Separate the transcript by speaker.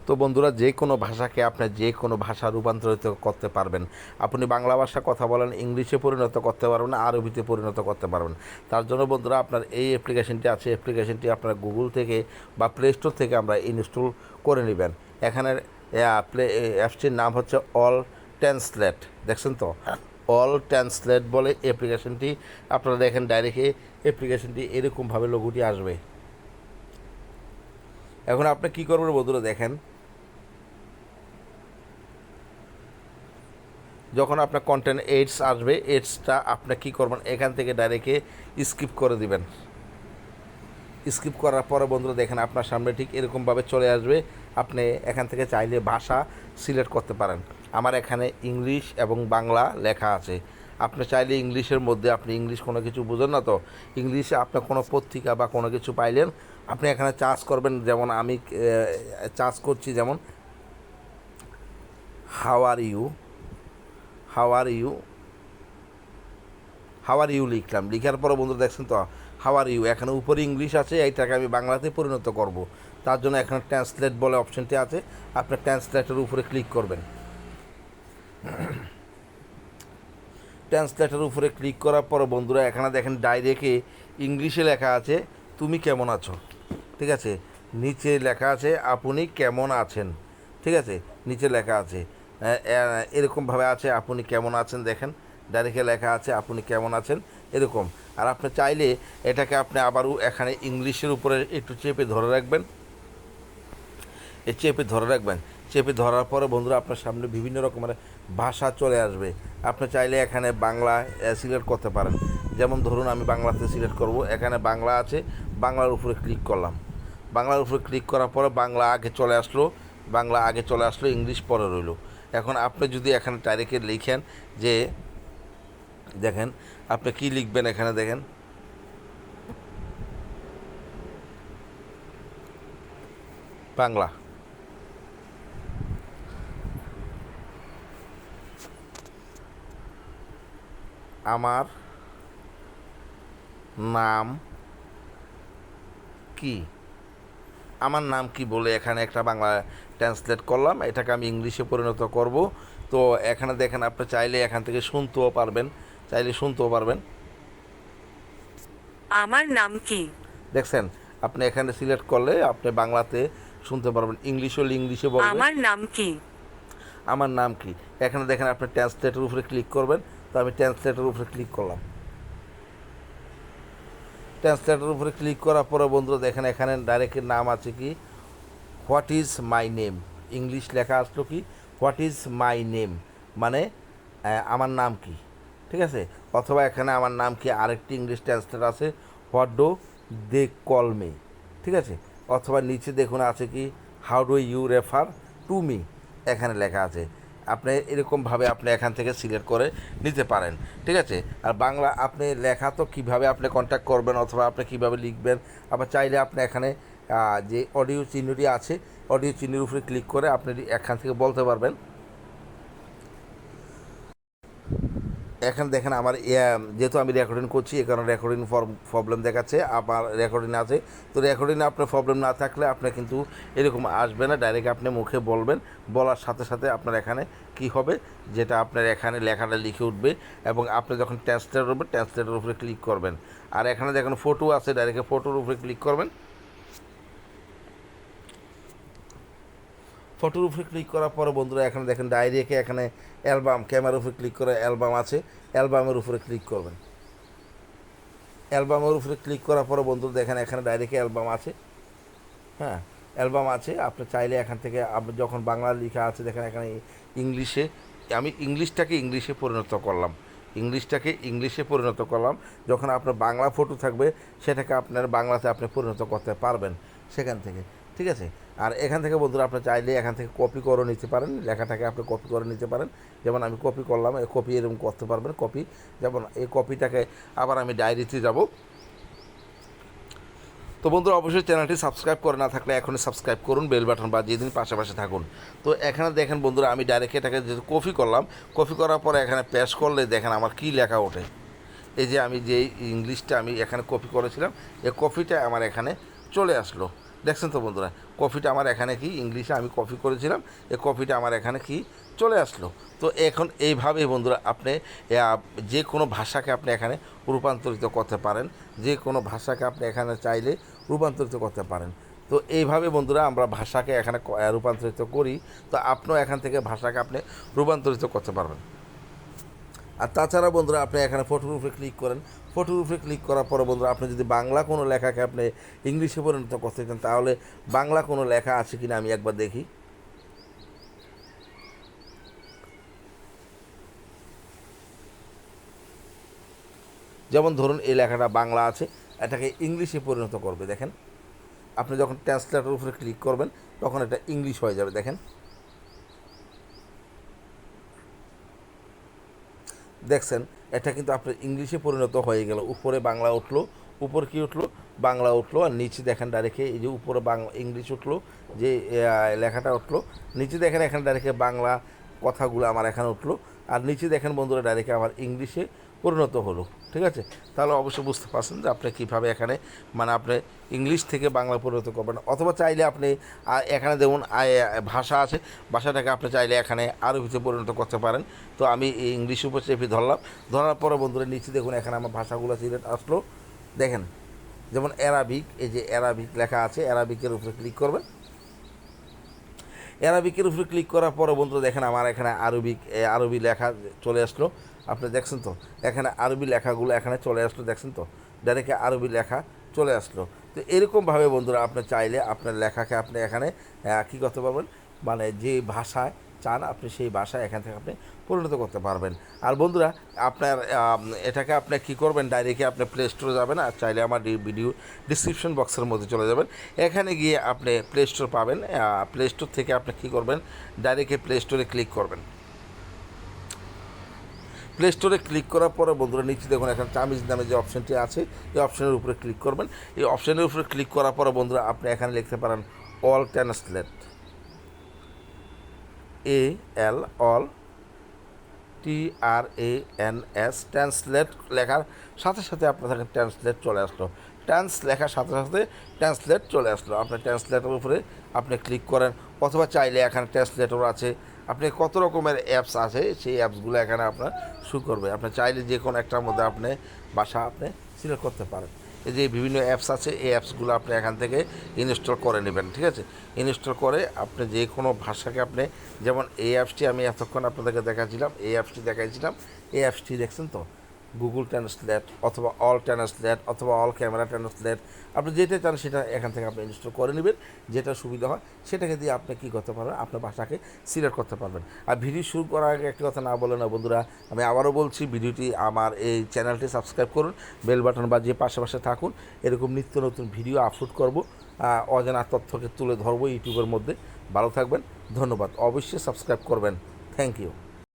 Speaker 1: তো বন্ধুরা, যে কোনো ভাষাকে আপনি যে কোনো ভাষা রূপান্তরিত করতে পারবেন। আপনি বাংলা ভাষা কথা বলেন, ইংলিশে পরিণত করতে পারবেন, আরবিতে পরিণত করতে পারবেন। তার জন্য বন্ধুরা, আপনার এই অ্যাপ্লিকেশনটি আছে, অ্যাপ্লিকেশনটি আপনার গুগল থেকে বা প্লে স্টোর থেকে আমরা ইনস্টল করে নেবেন। এখানের প্লে অ্যাপসটির নাম হচ্ছে অল ট্রান্সলেট। দেখছেন তো, অল ট্রান্সলেট বলে অ্যাপ্লিকেশনটি। আপনারা দেখেন ডাইরেক্টে অ্যাপ্লিকেশনটি এরকমভাবে লোগোটি আসবে। এখন আপনি কী করবেন বন্ধুরা, দেখেন যখন আপনার কন্টেন্ট এইডস আসবে, এইডসটা আপনি কী করবেন, এখান থেকে ডাইরেক্টে স্কিপ করে দিবেন। স্কিপ করার পরে বন্ধুরা দেখেন আপনার সামনে ঠিক এরকমভাবে চলে আসবে। আপনি এখান থেকে চাইলে ভাষা সিলেক্ট করতে পারেন। আমার এখানে ইংলিশ এবং বাংলা লেখা আছে। আপনি চাইলে ইংলিশের মধ্যে, আপনি ইংলিশ কোনো কিছু বুঝেন না তো, ইংলিশে আপনার কোনো পত্রিকা বা কোনো কিছু পাইলেন, আপনি এখানে চার্জ করবেন। যেমন আমি চার্জ করছি, যেমন how are you, how are you, how are you লিখলাম। লিখার পরে বন্ধু দেখছেন তো হাউ আর ইউ, এখানে উপরে ইংলিশ আছে, এইটাকে আমি বাংলাতে পরিণত করব। তার জন্য এখানে ট্রান্সলেট বলে অপশনটি আছে, আপনি ট্রান্সলেটের উপরে ক্লিক করবেন। ট্রান্সলেটের উপরে ক্লিক করার পর বন্ধুরা এখানে দেখেন ডাইরেক্টে ইংলিশে লেখা আছে তুমি কেমন আছো। ঠিক আছে, নিচে লেখা আছে আপনি কেমন আছেন। ঠিক আছে, নিচে লেখা আছে এরকমভাবে আছে আপনি কেমন আছেন। দেখেন ডাইরেক্টে লেখা আছে আপনি কেমন আছেন এরকম। আর আপনি চাইলে এটাকে আপনি আবারও এখানে ইংলিশের উপরে একটু চেপে ধরে রাখবেন। এই চেপে ধরে রাখবেন। চেপে ধরার পরে বন্ধুরা আপনার সামনে বিভিন্ন রকমের ভাষা চলে আসবে। আপনি চাইলে এখানে বাংলা সিলেক্ট করতে পারেন। যেমন ধরুন আমি বাংলাতে সিলেক্ট করব, এখানে বাংলা আছে, বাংলার উপরে ক্লিক করলাম। বাংলার উপরে ক্লিক করার পরে বাংলা আগে চলে আসলো, বাংলা আগে চলে আসলো, ইংলিশ পরে রইল। এখন আপনি যদি এখানে ডাইরেক্টে লিখেন যে, দেখেন আপনি কি লিখবেন, এখানে দেখেন বাংলা, আমার নাম কি, আমার নাম কি বলে এখানে একটা বাংলা ট্রান্সলেট করলাম। এটাকে আমি ইংলিশে পরিণত করব। তো এখানে দেখেন আপনি চাইলে এখান থেকে শুনতেও পারবেন, চাইলে শুনতেও পারবেন।
Speaker 2: আমার নাম কি?
Speaker 1: দেখছেন, আপনি এখানে সিলেক্ট করলে আপনি বাংলাতে শুনতে পারবেন, ইংলিশ হলে ইংলিশে বলবে
Speaker 2: আমার নাম কি?
Speaker 1: আমার নাম কি। এখানে দেখেন আপনি ট্রান্সলেটের উপরে ক্লিক করবেন। তো আমি ট্রান্সলেটের উপরে ক্লিক করলাম। ট্রান্সলেটের উপরে ক্লিক করার পরে বন্ধুরা দেখেন এখানে ডাইরেক্টের নাম আছে কি, what is my name. English লেখা আসলো কি, হোয়াট ইজ মাই নেম, মানে আমার নাম কি। ঠিক আছে, অথবা এখানে আমার নাম কি আরেকটি ইংলিশ ট্রান্সলেট আছে, what do they call me. ঠিক আছে, অথবা নিচে দেখুন আছে কি, how do you refer to me, এখানে লেখা আছে। আপনি এরকমভাবে আপনি এখান থেকে সিলেক্ট করে নিতে পারেন। ঠিক আছে, আর বাংলা আপনি লেখা তো কীভাবে আপনি কন্ট্যাক্ট করবেন অথবা আপনি কীভাবে লিখবেন, আবার চাইলে আপনি এখানে যে অডিও চিহ্নটি আছে, অডিও চিহ্নের উপরে ক্লিক করে আপনি এখান থেকে বলতে পারবেন। এখানে দেখেন আমার যেহেতু আমি রেকর্ডিং করছি, এ কারণে রেকর্ডিং প্রবলেম দেখাচ্ছে, আবার রেকর্ডিং আছে। তো রেকর্ডিংয়ে আপনার প্রবলেম না থাকলে আপনার কিন্তু এরকম আসবে না, ডাইরেক্ট আপনি মুখে বলবেন। বলার সাথে সাথে আপনার এখানে কি হবে, যেটা আপনার এখানে লেখাটা লিখে উঠবে। এবং আপনি যখন ট্রান্সলেট করবেন, ট্রান্সলেটের উপরে ক্লিক করবেন। আর এখানে দেখেন ফটো আছে, ডাইরেক্ট ফটোর উপরে ক্লিক করবেন। ফটোর উপরে ক্লিক করার পরে বন্ধুরা এখানে দেখেন ডাইরেক্টে এখানে অ্যালবাম, ক্যামেরার উপরে ক্লিক করে অ্যালবাম আছে, অ্যালবামের উপরে ক্লিক করবেন। অ্যালবামের উপরে ক্লিক করার পরে বন্ধুরা দেখেন এখানে ডাইরেক্টে অ্যালবাম আছে। হ্যাঁ, অ্যালবাম আছে। আপনি চাইলে এখান থেকে আপনি যখন বাংলা লেখা আছে দেখেন এখানে ইংলিশে, আমি ইংলিশটাকে ইংলিশে পরিণত করলাম, ইংলিশটাকে ইংলিশে পরিণত করলাম। যখন আপনার বাংলা ফটো থাকবে সেটাকে আপনার বাংলাতে আপনি পরিণত করতে পারবেন সেখান থেকে। ঠিক আছে, আর এখান থেকে বন্ধুরা আপনি চাইলে এখান থেকে কপি করে নিতে পারেন, লেখাটাকে আপনি কপি করে নিতে পারেন। যেমন আমি কপি করলাম, এই কপি এরকম করতে পারবেন। কপি, যেমন এই কপিটাকে আবার আমি ডায়েরিতে যাব। তো বন্ধুরা অবশ্যই চ্যানেলটি সাবস্ক্রাইব করে না থাকলে এখনই সাবস্ক্রাইব করুন, বেল বাটন বাজিয়ে দিন, পাশাপাশি থাকুন। তো এখানে দেখেন বন্ধুরা আমি ডাইরেক্ট এটাকে যেহেতু কপি করলাম, কপি করার পরে এখানে পেস্ট করলে দেখেন আমার কী লেখা ওঠে। এই যে আমি যে ইংলিশটা আমি এখানে কপি করেছিলাম, এই কপিটা আমার এখানে চলে আসলো। দেখছেন তো বন্ধুরা, কফিটা আমার এখানে কি ইংলিশে আমি কফি করেছিলাম, এই কফিটা আমার এখানে কি চলে আসলো। তো এখন এইভাবেই বন্ধুরা আপনি যে কোনো ভাষাকে আপনি এখানে রূপান্তরিত করতে পারেন, যে কোনো ভাষাকে আপনি এখানে চাইলে রূপান্তরিত করতে পারেন। তো এইভাবে বন্ধুরা আমরা ভাষাকে এখানে রূপান্তরিত করি। তো আপনিও এখান থেকে ভাষাকে আপনি রূপান্তরিত করতে পারবেন। আর তাছাড়া বন্ধুরা আপনি এখানে ফটোর উপরে ক্লিক করেন, ফটোর উপরে ক্লিক করার পরে বন্ধুরা আপনি যদি বাংলা কোনো লেখাকে আপনি ইংলিশে পরিণত করতে চান, তাহলে বাংলা কোনো লেখা আছে কিনা আমি একবার দেখি। যেমন ধরুন এই লেখাটা বাংলা আছে, এটাকে ইংলিশে পরিণত করবে। দেখেন, আপনি যখন ট্রান্সলেটের উপরে ক্লিক করবেন তখন এটা ইংলিশ হয়ে যাবে। দেখেন, দেখছেন এটা কিন্তু আপনার ইংলিশে পরিণত হয়ে গেল। উপরে বাংলা উঠলো, উপর কি উঠলো, বাংলা উঠলো, আর নিচে দেখেন ডাইরেক্টে এই যে উপরে বাংলা ইংলিশ উঠলো, যে লেখাটা উঠলো, নিচে দেখেন এখানে ডাইরেক্টে বাংলা কথাগুলো আমার এখানে উঠলো, আর নিচে দেখেন বন্ধুরা ডাইরেক্টে আমার ইংলিশে পরিণত হলো। ঠিক আছে, তাহলে অবশ্যই বুঝতে পারছেন যে আপনি কীভাবে এখানে মানে আপনি ইংলিশ থেকে বাংলা পরিণত করবেন। অথবা চাইলে আপনি এখানে দেখুন ভাষা আছে, ভাষাটাকে আপনি চাইলে এখানে আরবিতে পরিণত করতে পারেন। তো আমি এই ইংলিশ উপর চেপে ধরলাম, ধরার পরে বন্ধুরা নিচে দেখুন এখানে আমার ভাষাগুলো সিলেক্ট আসলো। দেখেন, যেমন অ্যারাবিক, এই যে অ্যারাবিক লেখা আছে, অ্যারাবিকের উপরে ক্লিক করবেন। অ্যারাবিকের উপরে ক্লিক করার পরে বন্ধুরা দেখেন আমার এখানে আরবি লেখা চলে আসলো। আপনি দেখছেন তো এখানে আরবি লেখাগুলো এখানে চলে আসলো, দেখছেন তো ডাইরেক্ট আরবি লেখা চলে আসলো। তো এরকমভাবে বন্ধুরা আপনি চাইলে আপনার লেখাকে আপনি এখানে কী করতে পারবেন, মানে যে ভাষায় চান আপনি সেই ভাষায় এখান থেকে আপনি পরিণত করতে পারবেন। আর বন্ধুরা আপনার এটাকে আপনি কী করবেন, ডাইরেক্টে আপনি প্লে স্টোরে যাবেন, আর চাইলে আমার ভিডিও ডিসক্রিপশন বক্সের মধ্যে চলে যাবেন, এখানে গিয়ে আপনি প্লে স্টোর পাবেন। প্লে স্টোর থেকে আপনি কী করবেন, ডাইরেক্টে প্লে স্টোরে ক্লিক করবেন। প্লে স্টোরে ক্লিক করার পরে বন্ধুরা নিচে দেখুন এখানে চামিজ নামে যে অপশানটি আছে, এই অপশানের উপরে ক্লিক করবেন। এই অপশানের উপরে ক্লিক করার পরে বন্ধুরা আপনি এখানে লিখতে পারেন all translate, AL all TRANS, translate লেখার সাথে সাথে আপনার ট্রান্সলেট চলে আসলো। লেখার সাথে সাথে ট্রান্সলেট চলে আসলো। আপনার ট্রান্সলেটের উপরে আপনি ক্লিক করেন, অথবা চাইলে এখানে ট্রান্সলেটর আছে, আপনি কত রকমের অ্যাপস আছে সেই অ্যাপসগুলো এখানে আপনার শো করবে। আপনি চাইলে যে কোনো একটার মধ্যে আপনি ভাষা আপনি সিলেক্ট করতে পারেন। এই যে বিভিন্ন অ্যাপস আছে, এই অ্যাপসগুলো আপনি এখান থেকে ইনস্টল করে নেবেন। ঠিক আছে, ইনস্টল করে আপনি যে কোনো ভাষাকে আপনি, যেমন এই অ্যাপসটি আমি এতক্ষণ আপনাদেরকে দেখাচ্ছিলাম, এই অ্যাপসটি দেখাইছিলাম, এই অ্যাপসটি দেখছেন তো, গুগল ট্রান্সলেট অথবা অল ট্রান্সলেট অথবা অল ক্যামেরা ট্রান্সলেট, আপনি যেটা চান সেটা এখান থেকে আপনি ইনস্টল করে নেবেন। যেটা সুবিধা হয় সেটাকে দিয়ে আপনি কী করতে পারবেন, আপনার ভাষাকে সিলেক্ট করতে পারবেন। আর ভিডিও শুরু করার আগে একটি কথা না বলে না বন্ধুরা, আমি আবারও বলছি, ভিডিওটি আমার এই চ্যানেলটি সাবস্ক্রাইব করুন, বেল বাটন বাজিয়ে পাশে থাকুন। এরকম নিত্য নতুন ভিডিও আপলোড করব, অজানা তথ্যকে তুলে ধরবো ইউটিউবের মধ্যে। ভালো থাকবেন, ধন্যবাদ, অবশ্যই সাবস্ক্রাইব করবেন। Thank you.